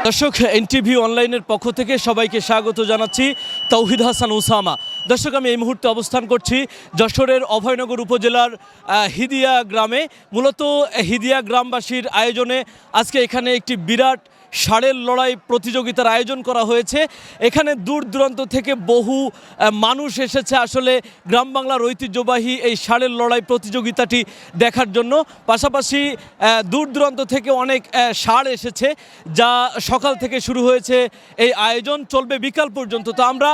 দর্শক, এনটিভি অনলাইনের পক্ষ থেকে সবাইকে স্বাগত জানাচ্ছি। তৌহিদ হাসান উসামা। দর্শক, আমি এই মুহূর্তে অবস্থান করছি যশোরের অভয়নগর উপজেলার হিদিয়া গ্রামে। মূলত হিদিয়া গ্রামবাসীর আয়োজনে আজকে এখানে একটি বিরাট ষাঁড়ের লড়াই প্রতিযোগিতার আয়োজন করা হয়েছে। এখানে দূর দূরান্ত থেকে বহু মানুষ এসেছে আসলে গ্রাম বাংলার ঐতিহ্যবাহী এই ষাঁড়ের লড়াই প্রতিযোগিতাটি দেখার জন্য। পাশাপাশি দূর দূরান্ত থেকে অনেক ষাঁড় এসেছে, যা সকাল থেকে শুরু হয়েছে এই আয়োজন, চলবে বিকাল পর্যন্ত। তো আমরা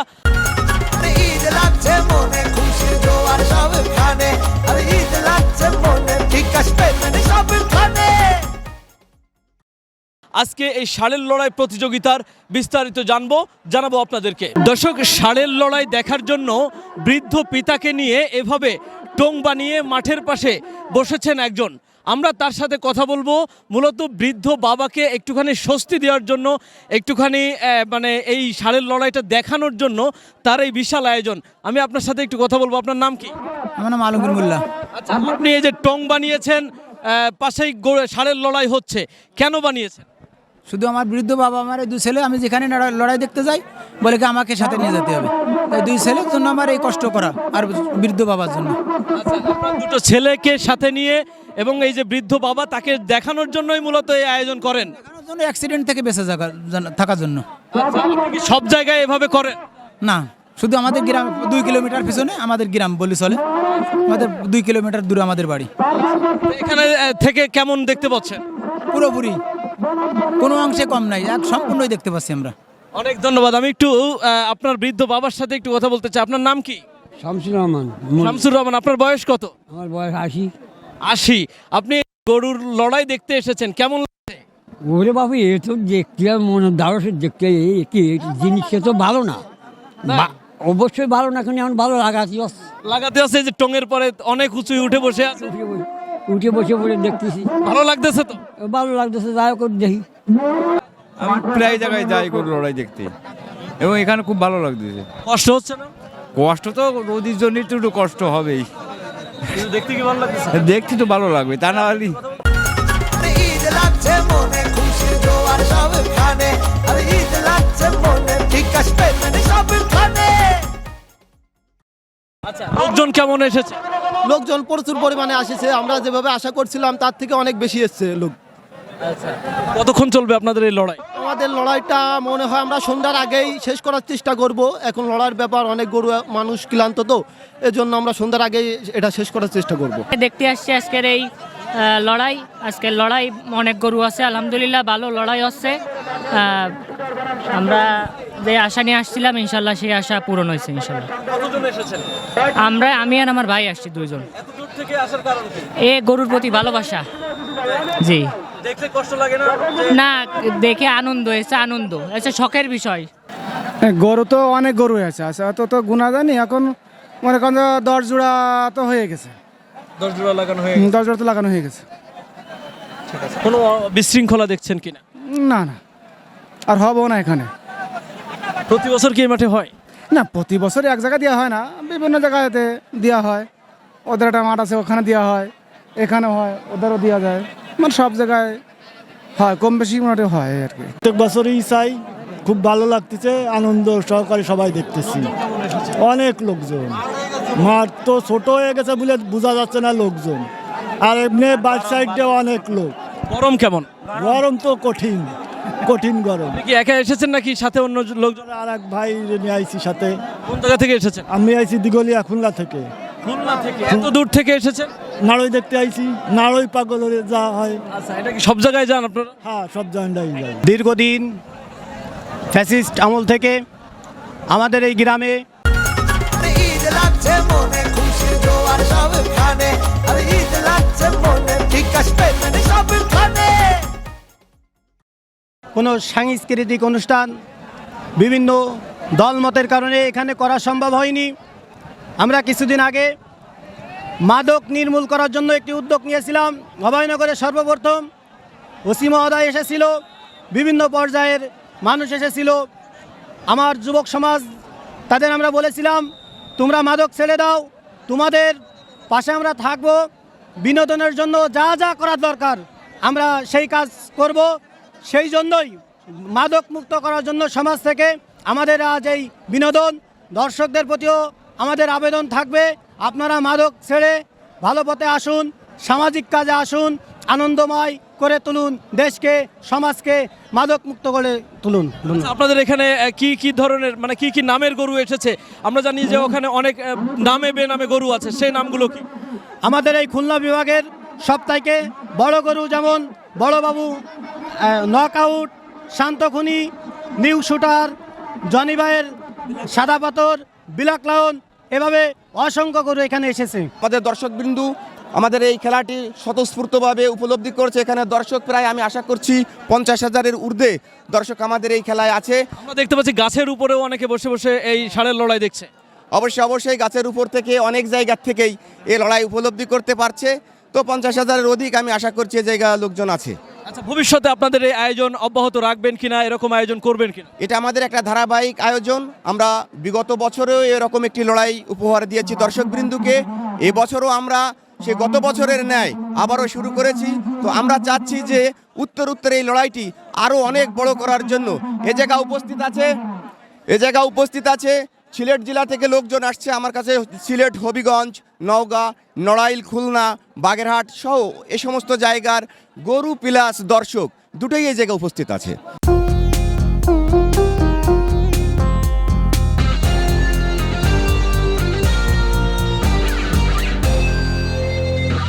আজকে এই ষাঁড়ের লড়াই প্রতিযোগিতার বিস্তারিত জানাবো আপনাদেরকে। দর্শক, ষাঁড়ের লড়াই দেখার জন্য বৃদ্ধ পিতাকে নিয়ে এভাবে টোং বানিয়ে মাঠের পাশে বসেছেন একজন। আমরা তার সাথে কথা বলবো। মূলত বৃদ্ধ বাবাকে একটুখানি স্বস্তি দেওয়ার জন্য, একটুখানি এই ষাঁড়ের লড়াইটা দেখানোর জন্য তার এই বিশাল আয়োজন। আমি আপনার সাথে একটু কথা বলবো। আপনার নাম কি? আমার নাম আলমগীর মোল্লা। আচ্ছা, আপনি এই যে টোং বানিয়েছেন, পাশেই ষাঁড়ের লড়াই হচ্ছে, কেন বানিয়েছেন? শুধু আমার বৃদ্ধ বাবা, আমার এই দুই ছেলে, আমি যেখানে লড়াই দেখতে যাই বলে কি আমাকে সাথে নিয়ে যেতে হবে। এই দুই ছেলের জন্য আমার এই কষ্ট করা, আর বৃদ্ধ বাবার জন্য। আচ্ছা, আপনার দুটো ছেলেকে সাথে নিয়ে এবং এই যে বৃদ্ধ বাবা, তাকে দেখানোর জন্যই মূলত এই আয়োজন করেন? দেখানোর জন্য, অ্যাক্সিডেন্ট থেকে বেঁচে থাকার জন্য। আচ্ছা, আপনি কি সব জায়গায় এভাবে করেন? না, শুধু আমাদের গ্রাম 2 কিলোমিটার পিছনে আমাদের গ্রাম বলি চলে। আমাদের 2 কিলোমিটার দূরে আমাদের বাড়ি। এখানে থেকে কেমন দেখতে পাচ্ছেন? পুরোপুরি কোনো অংশে কম নাই, এক সম্পূর্ণই দেখতে পাচ্ছি আমরা। অনেক ধন্যবাদ। আমি একটু আপনার বৃদ্ধ বাবার সাথে একটু কথা বলতে চাই। আপনার নাম কি? শামসুর রহমান। শামসুর রহমান। আপনার বয়স কত? আমার বয়স 80। 80। আপনি গরুর লড়াই দেখতে এসেছেন, কেমন লাগছে? ওরে বাবু, এ তো দেখতে মনে দারুণ দেখতে, কি জিনিসটা তো ভালো না। অবশ্যই ভালো না, কিন্তু এখন ভালো লাগাতে আছে যে টঙের পরে অনেক উঁচু উঠে বসে আছে, উঠে বসে বসে দেখতেছি, ভালো লাগতেছে তো? ভালো লাগতেছে, যাই হোক দেখি। আমি প্রায় জায়গায় যাই গরু লড়াই দেখতে, এবং এখানে খুব ভালো লাগতেছে। কষ্ট হচ্ছে না? কষ্ট তো রোদির জন্য একটু কষ্ট হবেই, দেখতে কি ভালো লাগতেছে? দেখতে তো ভালো লাগবে, তা না হলে আচ্ছা, লোকজন কেমন এসেছে? লোকজন প্রচুর পরিমাণে আসছে। আমরা যেভাবে আশা করছিলাম তার থেকে অনেক বেশি এসছে লোক। আচ্ছা, কতক্ষণ চলবে আপনাদের এই লড়াই? আমাদের লড়াইটা মনে হয় আমরা সন্ধ্যার আগেই শেষ করার চেষ্টা করব। এখন লড়াইয়ের ব্যাপার, অনেক গরু মানুষ ক্লান্ত, তো এজন্য আমরা সন্ধ্যার আগেই এটা শেষ করার চেষ্টা করব। দেখতে আসছি আজকের এই লড়াই। আজকের লড়াই অনেক গরু আছে, আলহামদুলিল্লাহ ভালো লড়াই হচ্ছে। আমরা যে আশা নিয়ে আসছিলাম, ইনশাল্লাহ সেই আশা পূরণ হয়েছে ইনশাল্লাহ। কতজন এসেছেন? আমি আর আমার ভাই আসছি, 2 জন। এত দূর থেকে আসার কারণ কি? এ গরুর প্রতি ভালোবাসা। জি। দেখতে কষ্ট লাগে না? না, দেখে আনন্দ হয়েছে, আনন্দ। আচ্ছা, শখের বিষয়। গরু তো অনেক গরু আছে, আচ্ছা অত তো গুণা জানি। এখন মনে করেন 10 জোড়া তো হয়ে গেছে। 10 জোড়া লাগানো হয়ে 10 জোড়া তো লাগানো হয়ে গেছে। ঠিক আছে। কোনো বিশৃঙ্খলা দেখছেন কিনা? না না, আর হবো না। এখানে প্রতি বছর কি এই মাঠে হয়? না, প্রতি বছর এক জায়গায় দেওয়া হয় না, বিভিন্ন জায়গাতে দেওয়া হয়। ওদের একটা মাঠ আছে, ওখানে দেওয়া হয়, এখানে হয়, ওদেরও দেওয়া যায়। মানে সব জায়গায় হয়, কম বেশি মোটামুটি হয় আর কি। প্রত্যেক বছরই চাই, খুব ভালো লাগতেছে, আনন্দ সহকারে সবাই দেখতেছি। অনেক লোকজন, মাঠ তো ছোট হয়ে গেছে বলে বোঝা যাচ্ছে না লোকজন। আর এমনি বাইক সাইডে অনেক লোক। গরম কেমন? গরম তো কঠিন গরম। আপনি কি একা এসেছেন নাকি সাথে অন্য লোকজন? আর এক ভাই নিয়ে আইছি সাথে। কোন জায়গা থেকে এসেছেন? আমি আইছি দিগলিয়া, খুলনা থেকে। খুলনা থেকে? এত দূর থেকে এসেছেন? নাড়ই দেখতে আইছি, নাড়ই পাগল হয়ে যা হয়। আচ্ছা, এটা কি সব জায়গায় যান আপনারা? হ্যাঁ, সব জায়গায় যাই। দীর্ঘদিন ফ্যাসিস্ট আমল থেকে আমাদের এই গ্রামে কোনো সাংস্কৃতিক অনুষ্ঠান বিভিন্ন দলমতের কারণে এখানে করা সম্ভব হয়নি। আমরা কিছুদিন আগে মাদক নির্মূল করার জন্য একটি উদ্যোগ নিয়েছিলাম। অভয়নগরে সর্বপ্রথম ওসি মহোদয় এসেছিল, বিভিন্ন পর্যায়ের মানুষ এসেছিল, আমার যুবক সমাজ। তাদের আমরা বলেছিলাম, তোমরা মাদক ছেড়ে দাও, তোমাদের পাশে আমরা থাকবো, বিনোদনের জন্য যা যা করার দরকার আমরা সেই কাজ করব। সেই জন্যই মাদক মুক্ত করার জন্য সমাজ থেকে আমাদের আজ এই বিনোদন, দর্শকদের প্রতিও আমাদের আবেদন থাকবে, আপনারা মাদক ছেড়ে ভালো পথে আসুন, সামাজিক কাজে আসুন, আনন্দময় করে তুলুন দেশকে, সমাজকে মাদক মুক্ত করে তুলুন। আচ্ছা, আপনাদের এখানে কি কি ধরনের মানে কি কি নামের গরু এসেছে? আমরা জানি যে ওখানে অনেক নামে বেনামে গরু আছে, সেই নামগুলো কি? আমাদের এই খুলনা বিভাগের সবথেকে বড় গরু যেমন বড়বাবু, নকআউট, শান্তখুনি, নিউ শুটার, জনি ভাইয়ের সাদা পাথর, ব্ল্যাক লায়ন, এভাবে অসংখ্য গরু এখানে এসেছে। আমাদের দর্শকবিন্দু আমাদের এই খেলাটি স্বতঃস্ফূর্তভাবে উপলব্ধি করছে। এখানে দর্শক প্রায় আমি আশা করছি 50,000-এর ঊর্ধ্বে দর্শক আমাদের এই খেলায় আছে। আমরা দেখতে পাচ্ছি গাছের উপরেও অনেকে বসে বসে এই ষাঁড়ের লড়াই দেখছে। অবশ্যই গাছের উপর থেকে অনেক জায়গার থেকেই এই লড়াই উপলব্ধি করতে পারছে। তো 50,000-এর অধিক আমি আশা করছি এই জায়গায় লোকজন আছে। আচ্ছা, ভবিষ্যতে আপনাদের এই আয়োজন অব্যাহত রাখবেন কিনা, এরকম আয়োজন করবেন কিনা? এটা আমাদের একটা ধারাবাহিক আয়োজন। আমরা বিগত বছরেও এরকম একটি লড়াই উপহার দিয়েছি দর্শকবৃন্দুকে। এবছরও আমরা সে গত বছরের ন্যায় আবারও শুরু করেছি। তো আমরা চাচ্ছি যে উত্তর এই লড়াইটি আরও অনেক বড় করার জন্য এ জায়গা উপস্থিত আছে সিলেট জেলা থেকে লোকজন আসছে আমার কাছে। সিলেট, হবিগঞ্জ, নওগাঁ, নড়াইল, খুলনা, বাগেরহাট সহ এ সমস্ত জায়গার গরু প্লাস দর্শক দুটোই এই জায়গায় উপস্থিত আছে।